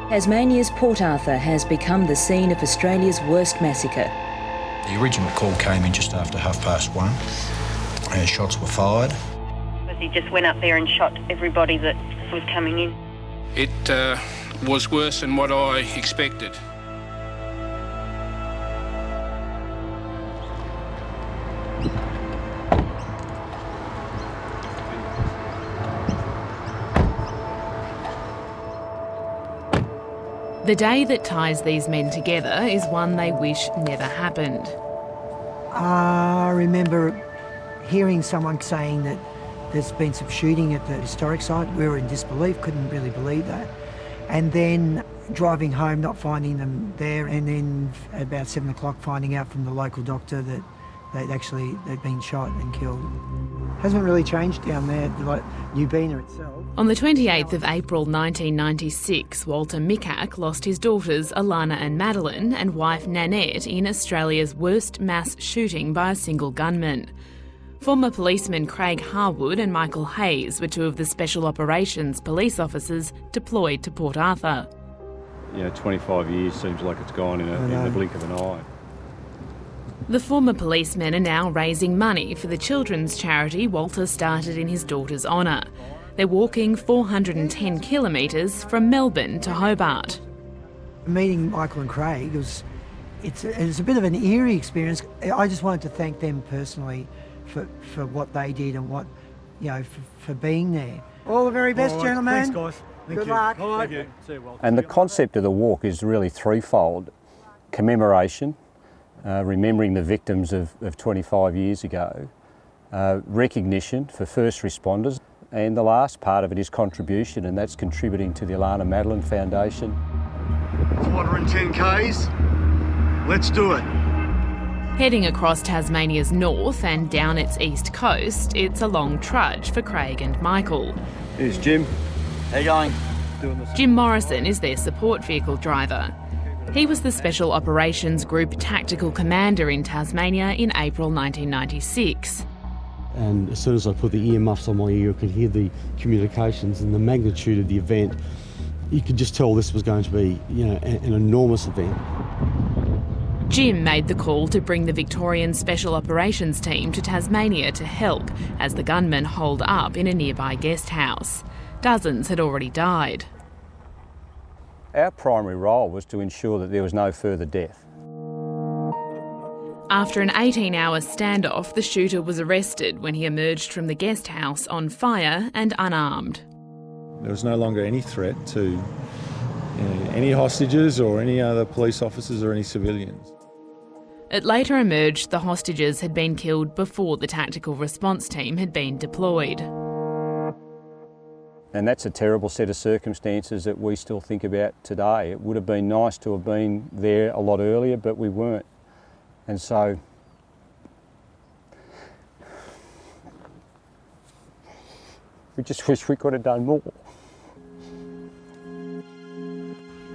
Tasmania's Port Arthur has become the scene of Australia's worst massacre. The original call came in just after 1:30. Shots were fired. He just went up there and shot everybody that was coming in. It was worse than what I expected. The day that ties these men together is one they wish never happened. I remember hearing someone saying that there's been some shooting at the historic site. We were in disbelief, couldn't really believe that. And then driving home, not finding them there, and then at about 7 o'clock finding out from the local doctor that they'd been shot and killed. Hasn't really changed down there, like New Bena itself. On the 28th of April 1996, Walter Mikac lost his daughters Alana and Madeline and wife Nanette in Australia's worst mass shooting by a single gunman. Former policemen Craig Harwood and Michael Hayes were two of the Special Operations police officers deployed to Port Arthur. 25 years seems like it's gone in the blink of an eye. The former policemen are now raising money for the children's charity Walter started in his daughter's honour. They're walking 410 kilometres from Melbourne to Hobart. Meeting Michael and Craig, it's a bit of an eerie experience. I just wanted to thank them personally for what they did and what, for being there. All the very best, gentlemen. Thanks, guys. Good luck. Thank you. See you, Walter. And the concept of the walk is really threefold. Commemoration, remembering the victims of 25 years ago, recognition for first responders, and the last part of it is contribution, and that's contributing to the Alana Madeline Foundation. 410 Ks, let's do it. Heading across Tasmania's north and down its east coast, it's a long trudge for Craig and Michael. Here's Jim. How you going? Jim Morrison is their support vehicle driver. He was the Special Operations Group Tactical Commander in Tasmania in April 1996. And as soon as I put the earmuffs on my ear, I could hear the communications and the magnitude of the event. You could just tell this was going to be, an enormous event. Jim made the call to bring the Victorian Special Operations Team to Tasmania to help as the gunmen holed up in a nearby guest house. Dozens had already died. Our primary role was to ensure that there was no further death. After an 18-hour standoff, the shooter was arrested when he emerged from the guest house on fire and unarmed. There was no longer any threat to any hostages or any other police officers or any civilians. It later emerged the hostages had been killed before the tactical response team had been deployed. And that's a terrible set of circumstances that we still think about today. It would have been nice to have been there a lot earlier, but we weren't. And so we just wish we could have done more.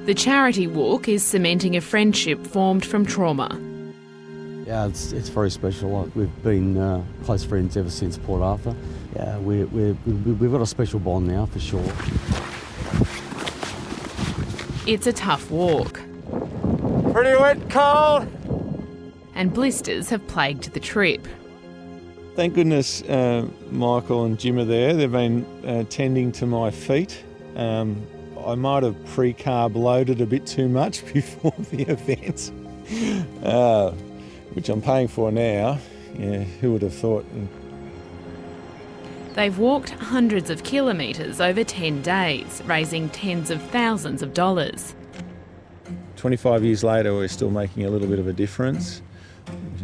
The charity walk is cementing a friendship formed from trauma. Yeah, it's very special. We've been close friends ever since Port Arthur. Yeah, we've got a special bond now, for sure. It's a tough walk. Pretty wet, cold. And blisters have plagued the trip. Thank goodness Michael and Jim are there. They've been tending to my feet. I might have pre-carb loaded a bit too much before the event, which I'm paying for now. Yeah, who would have thought? They've walked hundreds of kilometres over 10 days, raising tens of thousands of dollars. 25 years later, we're still making a little bit of a difference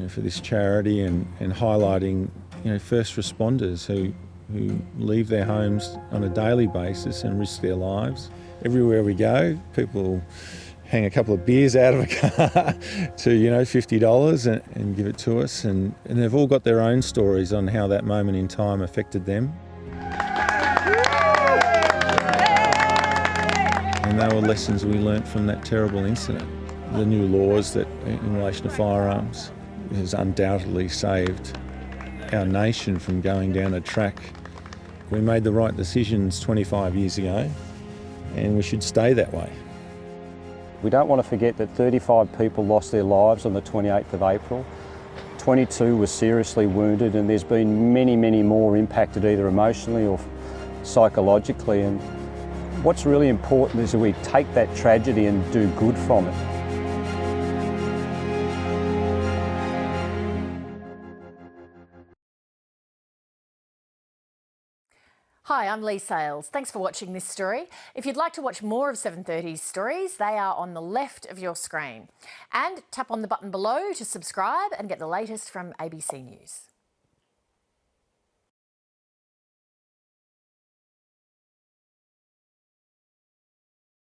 for this charity and highlighting first responders who leave their homes on a daily basis and risk their lives. Everywhere we go, people hang a couple of beers out of a car to $50 and give it to us, and they've all got their own stories on how that moment in time affected them. And they were lessons we learnt from that terrible incident. The new laws that in relation to firearms has undoubtedly saved our nation from going down a track. We made the right decisions 25 years ago, and we should stay that way. We don't want to forget that 35 people lost their lives on the 28th of April. 22 were seriously wounded, and there's been many, many more impacted either emotionally or psychologically. And what's really important is that we take that tragedy and do good from it. Hi, I'm Lee Sales. Thanks for watching this story. If you'd like to watch more of 730's stories, they are on the left of your screen. And tap on the button below to subscribe and get the latest from ABC News.